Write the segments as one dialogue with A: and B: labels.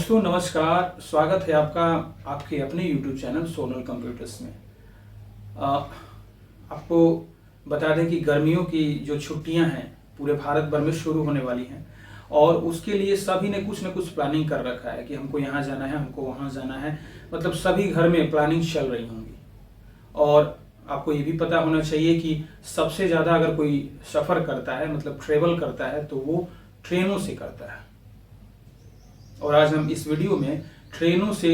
A: दोस्तों नमस्कार, स्वागत है आपका आपके अपने YouTube चैनल सोनल कंप्यूटर्स में। आपको बता दें कि गर्मियों की जो छुट्टियां हैं पूरे भारत भर में शुरू होने वाली हैं और उसके लिए सभी ने कुछ न कुछ प्लानिंग कर रखा है कि हमको यहाँ जाना है, हमको वहाँ जाना है। मतलब सभी घर में प्लानिंग चल रही होंगी। और आपको ये भी पता होना चाहिए कि सबसे ज़्यादा अगर कोई सफ़र करता है, मतलब ट्रेवल करता है, तो वो ट्रेनों से करता है। और आज हम इस वीडियो में ट्रेनों से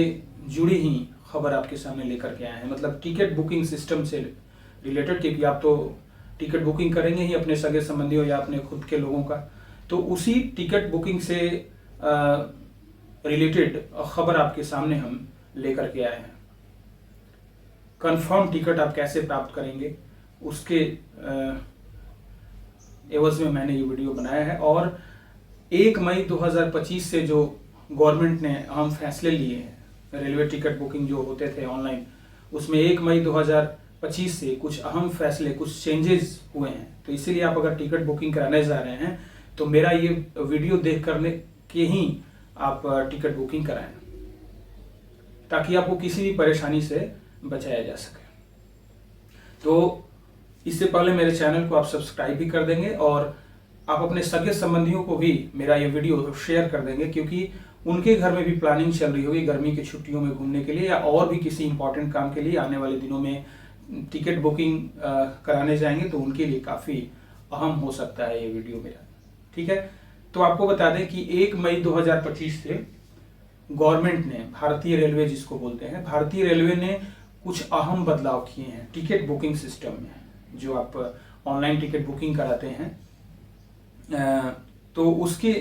A: जुड़ी ही खबर आपके सामने लेकर के आए हैं, मतलब टिकट बुकिंग सिस्टम से रिलेटेड। क्योंकि आप तो टिकट बुकिंग करेंगे ही अपने सगे संबंधियों या अपने खुद के लोगों का, तो उसी टिकट बुकिंग से रिलेटेड खबर आपके सामने हम लेकर के आए हैं। कंफर्म टिकट आप कैसे प्राप्त करेंगे उसके एवज में मैंने ये वीडियो बनाया है। और 1 मई 2025 से जो गवर्नमेंट ने अहम फैसले लिए हैं, रेलवे टिकट बुकिंग जो होते थे ऑनलाइन, उसमें 1 मई 2025 से कुछ अहम फैसले, कुछ चेंजेस हुए हैं। तो इसीलिए आप अगर टिकट बुकिंग कराने जा रहे हैं तो मेरा ये वीडियो देख करने के ही आप टिकट बुकिंग कराएं, ताकि आपको किसी भी परेशानी से बचाया जा सके। तो इससे पहले मेरे चैनल को आप सब्सक्राइब भी कर देंगे और आप अपने सगे संबंधियों को भी मेरा ये वीडियो शेयर कर देंगे, क्योंकि उनके घर में भी प्लानिंग चल रही होगी गर्मी की छुट्टियों में घूमने के लिए या और भी किसी इंपॉर्टेंट काम के लिए आने वाले दिनों में टिकट बुकिंग कराने जाएंगे, तो उनके लिए काफ़ी अहम हो सकता है ये वीडियो मेरा। ठीक है, तो आपको बता दें कि 1 मई 2025 से गवर्नमेंट ने, भारतीय रेलवे जिसको बोलते हैं, भारतीय रेलवे ने कुछ अहम बदलाव किए हैं टिकट बुकिंग सिस्टम में। जो आप ऑनलाइन टिकट बुकिंग कराते हैं तो उसके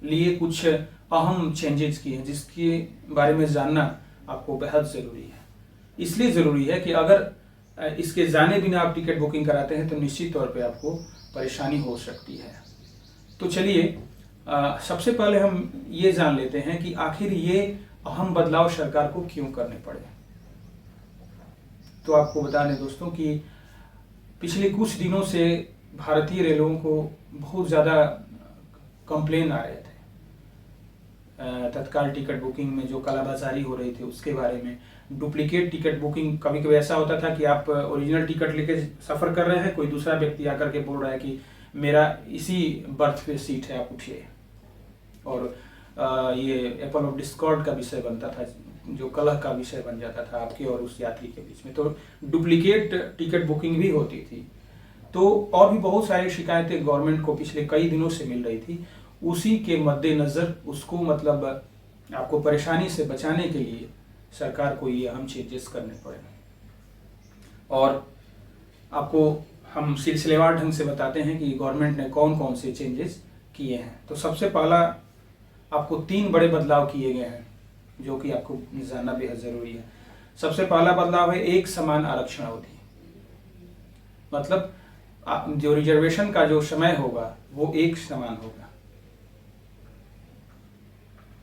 A: लिए कुछ अहम चेंजेस किए हैं, जिसके बारे में जानना आपको बेहद ज़रूरी है। इसलिए ज़रूरी है कि अगर इसके जाने बिना आप टिकट बुकिंग कराते हैं तो निश्चित तौर पे आपको परेशानी हो सकती है। तो चलिए सबसे पहले हम ये जान लेते हैं कि आखिर ये अहम बदलाव सरकार को क्यों करने पड़े। तो आपको बता दें दोस्तों कि पिछले कुछ दिनों से भारतीय रेलवेों को बहुत ज़्यादा कंप्लेन आ रहे थे तत्काल टिकट बुकिंग में जो कालाबाजारी हो रही थी उसके बारे में। डुप्लीकेट टिकट बुकिंग, कभी कभी ऐसा होता था कि आप ओरिजिनल टिकट लेके सफ़र कर रहे हैं, कोई दूसरा व्यक्ति आकर के बोल रहा है कि मेरा इसी बर्थ पे सीट है, आप उठिए। और ये एप्पल ऑफ डिस्कॉर्ड का विषय बनता था, जो कलह का विषय बन जाता था आपके और उस यात्री के बीच में। तो डुप्लीकेट टिकट बुकिंग भी होती थी। तो और भी बहुत सारी शिकायतें गवर्नमेंट को पिछले कई दिनों से मिल रही थी। उसी के मद्देनज़र उसको, मतलब आपको परेशानी से बचाने के लिए सरकार को ये अहम चेंजेस करने पड़े। और आपको हम सिलसिलेवार ढंग से बताते हैं कि गवर्नमेंट ने कौन कौन से चेंजेस किए हैं। तो सबसे पहला आपको 3 बड़े बदलाव किए गए हैं जो कि आपको जानना बेहद ज़रूरी है। सबसे पहला बदलाव है एक समान आरक्षण अवधि। मतलब जो रिजर्वेशन का जो समय होगा वो एक समान होगा।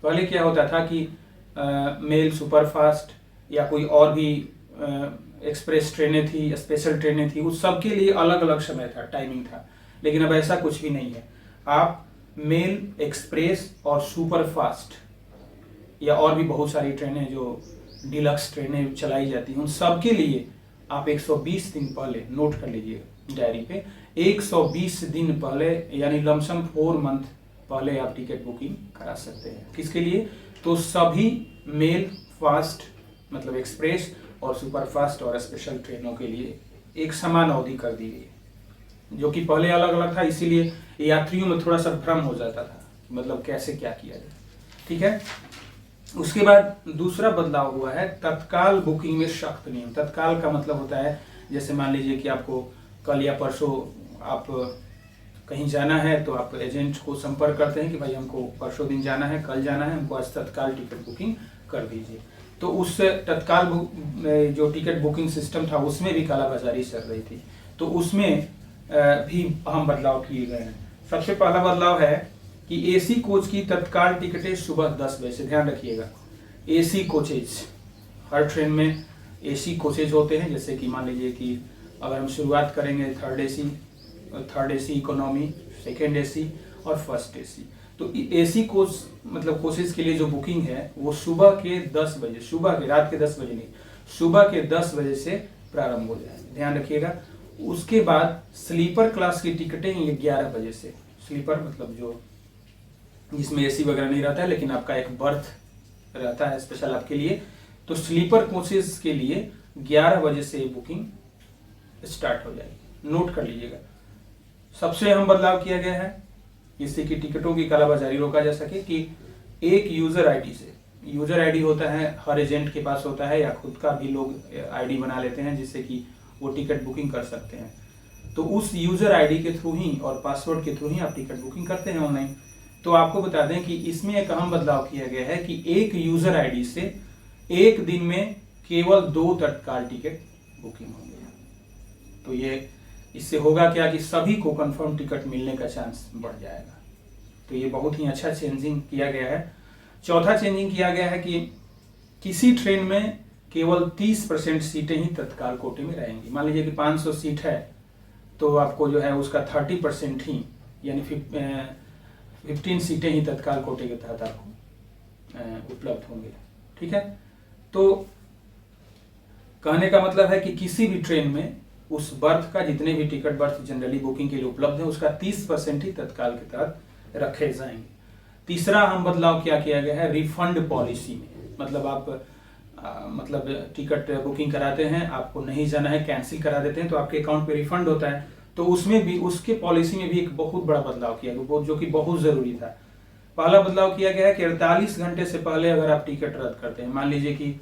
A: पहले क्या होता था कि मेल सुपरफास्ट या कोई और भी एक्सप्रेस ट्रेनें थी, स्पेशल ट्रेनें थी, उस सब के लिए अलग अलग समय था, टाइमिंग था। लेकिन अब ऐसा कुछ भी नहीं है। आप मेल, एक्सप्रेस और सुपरफास्ट या और भी बहुत सारी ट्रेनें जो डिलक्स ट्रेनें चलाई जाती हैं, उन सब के लिए आप 120 दिन पहले, नोट कर लीजिए डायरी पे, 120 दिन पहले यानी लमसम 4 मंथ पहले आप टिकट बुकिंग करा सकते हैं। किसके लिए? तो सभी मेल, फास्ट मतलब एक्सप्रेस और सुपरफास्ट और स्पेशल ट्रेनों के लिए एक समान अवधि कर दी गई, जो कि पहले अलग अलग था। इसीलिए यात्रियों में थोड़ा सा भ्रम हो जाता था, मतलब कैसे क्या किया जाए। ठीक है, उसके बाद दूसरा बदलाव हुआ है तत्काल बुकिंग में सख्त नियम। तत्काल का मतलब होता है, जैसे मान लीजिए कि आपको कल या परसों आप कहीं जाना है तो आप एजेंट को संपर्क करते हैं कि भाई हमको परसों दिन जाना है, कल जाना है, हमको आज तत्काल टिकट बुकिंग कर दीजिए। तो उस तत्काल जो टिकट बुकिंग सिस्टम था उसमें भी कालाबाजारी चल रही थी, तो उसमें भी अहम बदलाव किए गए हैं। सबसे पहला बदलाव है कि एसी कोच की तत्काल टिकटें सुबह 10 बजे से, ध्यान रखिएगा, एसी कोचेज, हर ट्रेन में एसी कोचेज होते हैं। जैसे कि मान लीजिए कि अगर हम शुरुआत करेंगे third AC economy, second AC और फर्स्ट एसी, तो एसी कोच मतलब कोचेज के लिए जो बुकिंग है वो सुबह के 10 बजे, सुबह के, रात के 10 बजे नहीं, सुबह के 10 बजे से प्रारंभ हो जाए, ध्यान रखिएगा। उसके बाद स्लीपर क्लास की टिकटें ये 11 बजे से, स्लीपर मतलब जो जिसमें एसी वगैरह नहीं रहता है लेकिन आपका एक बर्थ रहता है स्पेशल आपके लिए, तो स्लीपर कोचेस के लिए 11 बजे से बुकिंग स्टार्ट हो जाएगी, नोट कर लीजिएगा। सबसे अहम बदलाव किया गया है जिससे कि टिकटों की कालाबाजारी रोका जा सके कि एक यूजर आईडी से, यूजर आईडी होता है हर एजेंट के पास होता है या खुद का भी लोग आईडी बना लेते हैं जिससे कि वो टिकट बुकिंग कर सकते हैं, तो उस यूजर आईडी के थ्रू ही और पासवर्ड के थ्रू ही आप टिकट बुकिंग करते हैं ऑनलाइन। तो आपको बता दें कि इसमें एक अहम बदलाव किया गया है कि एक यूजर आईडी से एक दिन में केवल 2 तत्काल टिकट बुकिंग होंगे। तो ये इससे होगा क्या कि सभी को कंफर्म टिकट मिलने का चांस बढ़ जाएगा। तो ये बहुत ही अच्छा चेंजिंग किया गया है। चौथा चेंजिंग किया गया है कि किसी ट्रेन में केवल 30% सीटें ही तत्काल कोटे में रहेंगी। मान लीजिए कि 500 सीट है तो आपको जो है उसका 30% ही यानी 15 सीटें ही तत्काल कोटे के तहत आपको उपलब्ध होंगे। ठीक है, तो कहने का मतलब है कि किसी भी ट्रेन में उस बर्थ का जितने भी टिकट बर्थ जनरली बुकिंग के लिए उपलब्ध है उसका 30% ही तत्काल के तहत रखे जाएंगे। तीसरा अहम बदलाव क्या किया गया है, रिफंड पॉलिसी में। मतलब आप मतलब टिकट बुकिंग कराते हैं, आपको नहीं जाना है, कैंसिल करा देते हैं तो आपके अकाउंट पे रिफंड होता है। तो उसमें भी उसके पॉलिसी में भी एक बहुत बड़ा बदलाव किया गया जो कि बहुत जरूरी था। पहला बदलाव किया गया है कि 48 घंटे से पहले अगर आप टिकट रद्द करते हैं, मान लीजिए कि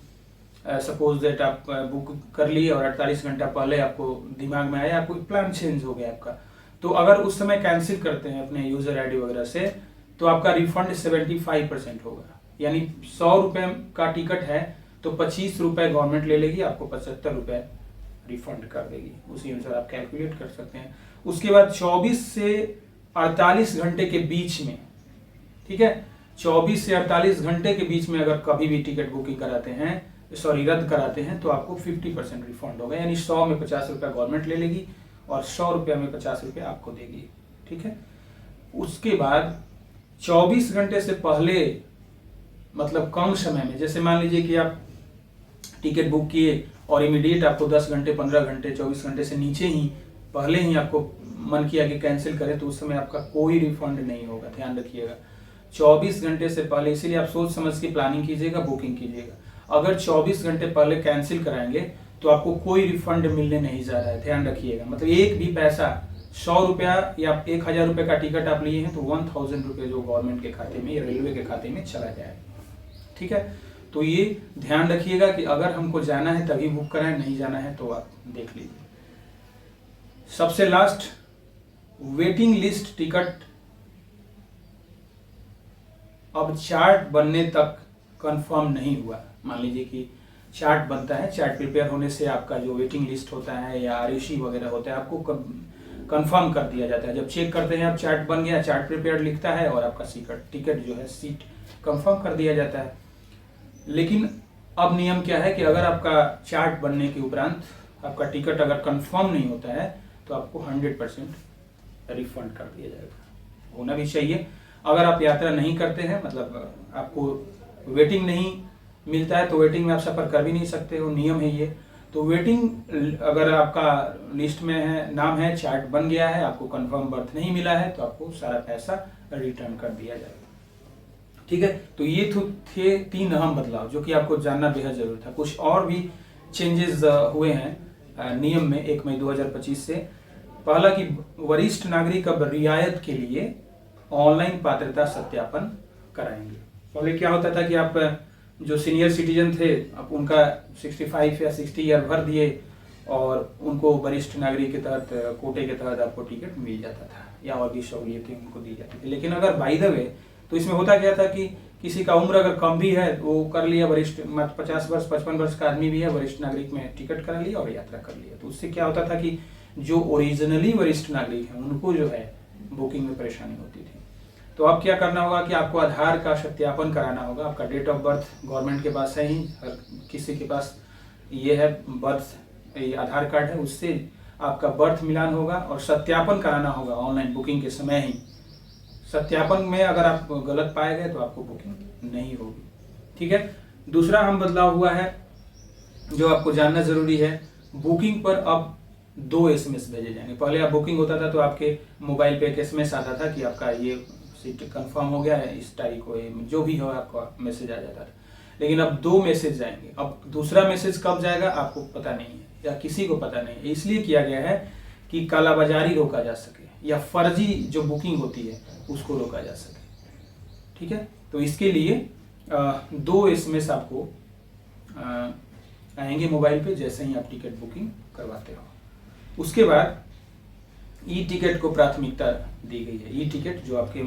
A: सपोज दैट आप बुक कर लिए और 48 घंटा पहले आपको दिमाग में आया आपको प्लान चेंज हो गया आपका, तो अगर उस समय कैंसिल करते हैं अपने यूजर आईडी वगैरह से तो आपका रिफंड 75% होगा। यानी 100 रुपए का टिकट है तो 25 रुपए गवर्नमेंट ले लेगी, आपको 75 रुपए रिफंड कर देगी। उसी अनुसार आप कैलकुलेट कर सकते हैं। उसके बाद 24 से 48 घंटे के बीच में, ठीक है, 24 से 48 घंटे के बीच में अगर कभी भी टिकट बुकिंग कराते हैं, रद्द कराते हैं तो आपको 50% रिफंड होगा। यानी 100 में 50 रुपया गवर्नमेंट ले लेगी और 100 रुपया में 50 रुपया आपको देगी। ठीक है, उसके बाद 24 घंटे से पहले मतलब कम समय में, जैसे मान लीजिए कि आप टिकट बुक किए और इमीडिएट आपको 10 घंटे 15 घंटे 24 घंटे से नीचे ही पहले ही आपको मन किया कि कैंसिल करें तो उस समय आपका कोई रिफंड नहीं होगा। ध्यान रखिएगा 24 घंटे से पहले, इसीलिए आप सोच समझ के प्लानिंग कीजिएगा, बुकिंग कीजिएगा। अगर 24 घंटे पहले कैंसिल कराएंगे तो आपको कोई रिफंड मिलने नहीं जा रहा है, ध्यान रखिएगा। मतलब एक भी पैसा, 100 रुपया या 1000 रुपये का टिकट आप लिए हैं तो 1000 रुपये जो गवर्नमेंट के खाते में या रेलवे के खाते में चला जाएगा। ठीक है, तो ये ध्यान रखिएगा कि अगर हमको जाना है तभी बुक कराएं, नहीं जाना है तो आप देख लीजिए। सबसे लास्ट, वेटिंग लिस्ट टिकट अब चार्ट बनने तक कंफर्म नहीं हुआ। मान लीजिए कि चार्ट बनता है, चार्ट प्रिपेयर होने से आपका जो वेटिंग लिस्ट होता है या आरयूसी वगैरह होता है आपको कंफर्म कर दिया जाता है। जब चेक करते हैं आप चार्ट बन गया, चार्ट प्रिपेयर लिखता है और आपका टिकट जो है सीट कंफर्म कर दिया जाता है। लेकिन अब नियम क्या है कि अगर आपका चार्ट बनने के उपरांत आपका टिकट अगर कंफर्म नहीं होता है तो आपको 100% रिफंड कर दिया जाएगा। होना भी चाहिए। अगर आप यात्रा नहीं करते हैं, मतलब आपको वेटिंग नहीं मिलता है तो वेटिंग में आप सफर कर भी नहीं सकते हो, नियम है ये। तो वेटिंग अगर आपका लिस्ट में है, नाम है, चार्ट बन गया है, आपको कंफर्म बर्थ नहीं मिला है तो आपको सारा पैसा रिटर्न कर दिया जाएगा। ठीक है, तो ये थे 3 अहम बदलाव जो कि आपको जानना बेहद जरूरी था। कुछ और भी चेंजेस हुए हैं नियम में 1 मई 2025 से। पहला कि वरिष्ठ नागरिक अब रियायत के लिए ऑनलाइन पात्रता सत्यापन कराएंगे। पहले क्या होता था कि आप जो सीनियर सिटीजन थे आप उनका 65 या 60 ईयर भर दिए और उनको वरिष्ठ नागरिक के तहत, कोटे के तहत आपको टिकट मिल जाता था या और भी सहूलियतें उनको दी जाती थी। लेकिन अगर बाय द वे तो इसमें होता क्या था कि किसी का उम्र अगर कम भी है वो कर लिया, वरिष्ठ 50 वर्ष 55 वर्ष का आदमी भी है, वरिष्ठ नागरिक में टिकट करा लिया और यात्रा कर लिया। तो उससे क्या होता था कि जो ओरिजिनली वरिष्ठ नागरिक हैं उनको जो है बुकिंग में परेशानी होती थी। तो अब क्या करना होगा कि आपको आधार का सत्यापन कराना होगा। आपका डेट ऑफ बर्थ गवर्नमेंट के पास है ही, हर किसी के पास ये है बर्थ, ये आधार कार्ड है, उससे आपका बर्थ मिलान होगा और सत्यापन कराना होगा ऑनलाइन बुकिंग के समय ही। सत्यापन में अगर आप गलत पाए गए तो आपको बुकिंग नहीं होगी। ठीक है। दूसरा हम बदलाव हुआ है जो आपको जानना जरूरी है, बुकिंग पर अब 2 SMS भेजे जाएंगे। पहले आप बुकिंग होता था तो आपके मोबाइल पे एक SMS आता था कि आपका ये सीट कंफर्म हो गया है, इस तारीख को जो भी हो आपका मैसेज आ जाता था। लेकिन अब 2 मैसेज जाएंगे। अब दूसरा मैसेज कब जाएगा आपको पता नहीं है या किसी को पता नहीं है। इसलिए किया गया है कि कालाबाजारी रोका जा सके या फर्जी जो बुकिंग होती है उसको रोका जा सके। ठीक है। तो इसके लिए 2 SMS आपको आएंगे मोबाइल पे जैसे ही आप टिकट बुकिंग करवाते हो। उसके बाद ई टिकट को प्राथमिकता दी गई है। ई टिकट जो आपके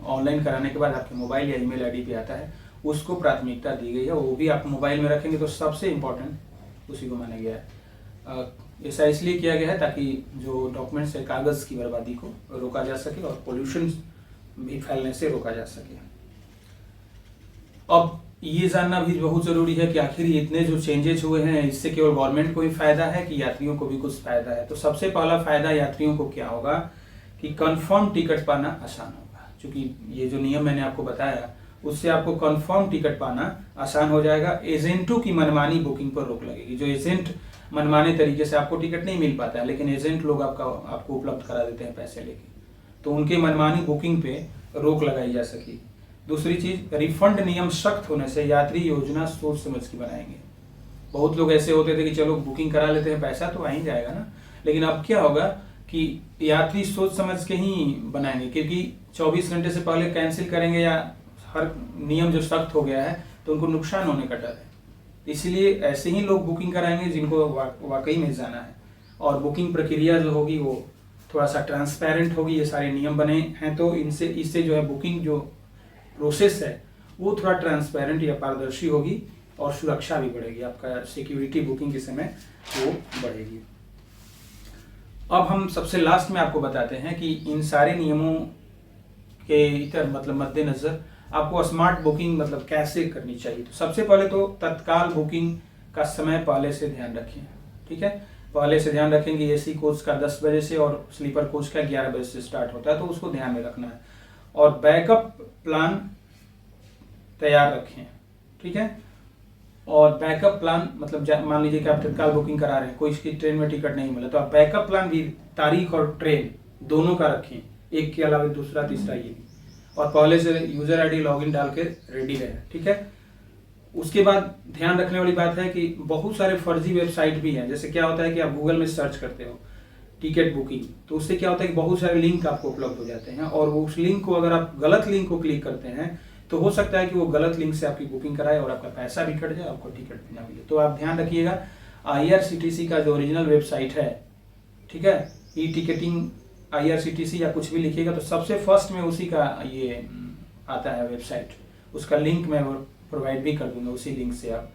A: ऑनलाइन कराने के बाद आपके मोबाइल या ईमेल आईडी पे आता है उसको प्राथमिकता दी गई है। वो भी आप मोबाइल में रखेंगे तो सबसे इम्पोर्टेंट उसी को माना गया है। ऐसा इसलिए किया गया है ताकि जो डॉक्यूमेंट्स है कागज़ की बर्बादी को रोका जा सके और पोल्यूशन भी फैलने से रोका जा सके। अब ये जानना भी बहुत ज़रूरी है कि आखिर इतने जो चेंजेस हुए हैं इससे केवल गवर्नमेंट को ही फायदा है कि यात्रियों को भी कुछ फायदा है। तो सबसे पहला फायदा यात्रियों को क्या होगा कि कंफर्म टिकट पाना आसान होगा। क्योंकि ये जो नियम मैंने आपको बताया उससे आपको कंफर्म टिकट पाना आसान हो जाएगा। एजेंटों की मनमानी बुकिंग पर रोक लगेगी। जो एजेंट मनमाने तरीके से आपको टिकट नहीं मिल पाता है लेकिन एजेंट लोग आपको उपलब्ध करा देते हैं पैसे लेके, तो उनके मनमानी बुकिंग पे रोक लगाई जा सकेगी। दूसरी चीज, रिफंड नियम सख्त होने से यात्री योजना सोच समझ के बनाएंगे। बहुत लोग ऐसे होते थे कि चलो बुकिंग करा लेते हैं, पैसा तो आ ही जाएगा ना, लेकिन अब क्या होगा कि यात्री सोच समझ के ही बनाएंगे, क्योंकि 24 घंटे से पहले कैंसिल करेंगे या हर नियम जो सख्त हो गया है तो उनको नुकसान होने का डर है। इसलिए ऐसे ही लोग बुकिंग कराएंगे जिनको वाकई में जाना है। और बुकिंग प्रक्रिया जो होगी वो थोड़ा सा ट्रांसपेरेंट होगी। ये सारे नियम बने हैं तो इससे जो है बुकिंग जो प्रोसेस है वो थोड़ा ट्रांसपेरेंट या पारदर्शी होगी और सुरक्षा भी बढ़ेगी। आपका सिक्योरिटी बुकिंग के समय वो बढ़ेगी। अब हम सबसे लास्ट में आपको बताते हैं कि इन सारे नियमों के इतर मतलब मद्देनजर आपको स्मार्ट बुकिंग मतलब कैसे करनी चाहिए। तो सबसे पहले तो तत्काल बुकिंग का समय पहले से ध्यान रखें। ठीक है, पहले से ध्यान रखेंगे। एसी कोच का 10 बजे से और स्लीपर कोच का 11 बजे से स्टार्ट होता है, तो उसको ध्यान में रखना है। और बैकअप प्लान तैयार रखें। ठीक है, और बैकअप प्लान मतलब मान लीजिए कि आप तत्काल बुकिंग करा रहे हैं, कोई इसकी ट्रेन में टिकट नहीं मिला, तो आप बैकअप प्लान भी तारीख और ट्रेन दोनों का रखें, एक के अलावा दूसरा तीसरा ये भी, और पहले से यूजर आईडी लॉगिन डाल के रेडी रहे। ठीक है, उसके बाद ध्यान रखने वाली बात है कि बहुत सारे फर्जी वेबसाइट भी हैं। जैसे क्या होता है कि आप गूगल में सर्च करते हो टिकट बुकिंग, तो उससे क्या होता है कि बहुत सारे लिंक आपको उपलब्ध हो जाते हैं, और उस लिंक को अगर आप गलत लिंक को क्लिक करते हैं तो हो सकता है कि वो गलत लिंक से आपकी बुकिंग कराए और आपका पैसा भी कट जाए, आपको टिकट भी ना मिले। तो आप ध्यान रखिएगा, IRCTC का जो ओरिजिनल वेबसाइट है, ठीक है, ई टिकटिंग IRCTC या कुछ भी लिखिएगा तो सबसे फर्स्ट में उसी का ये आता है वेबसाइट। उसका लिंक मैं प्रोवाइड भी कर दूंगा, उसी लिंक से आप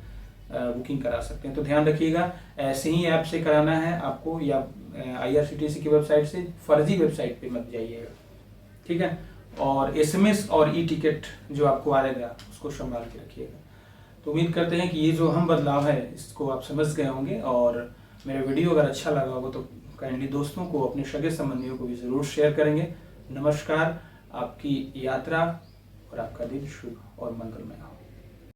A: बुकिंग करा सकते हैं। तो ध्यान रखिएगा, ऐसे ही ऐप से कराना है आपको या IRCTC की वेबसाइट से, फर्जी वेबसाइट पे मत जाइएगा। ठीक है, और SMS और ई टिकट जो आपको आएगा उसको संभाल के रखिएगा। तो उम्मीद करते हैं कि ये जो हम बदलाव है इसको आप समझ गए होंगे, और मेरा वीडियो अगर अच्छा लगा होगा तो काइंडली दोस्तों को, अपने सगे संबंधियों को भी जरूर शेयर करेंगे। नमस्कार, आपकी यात्रा और आपका दिन शुभ और मंगलमय हो।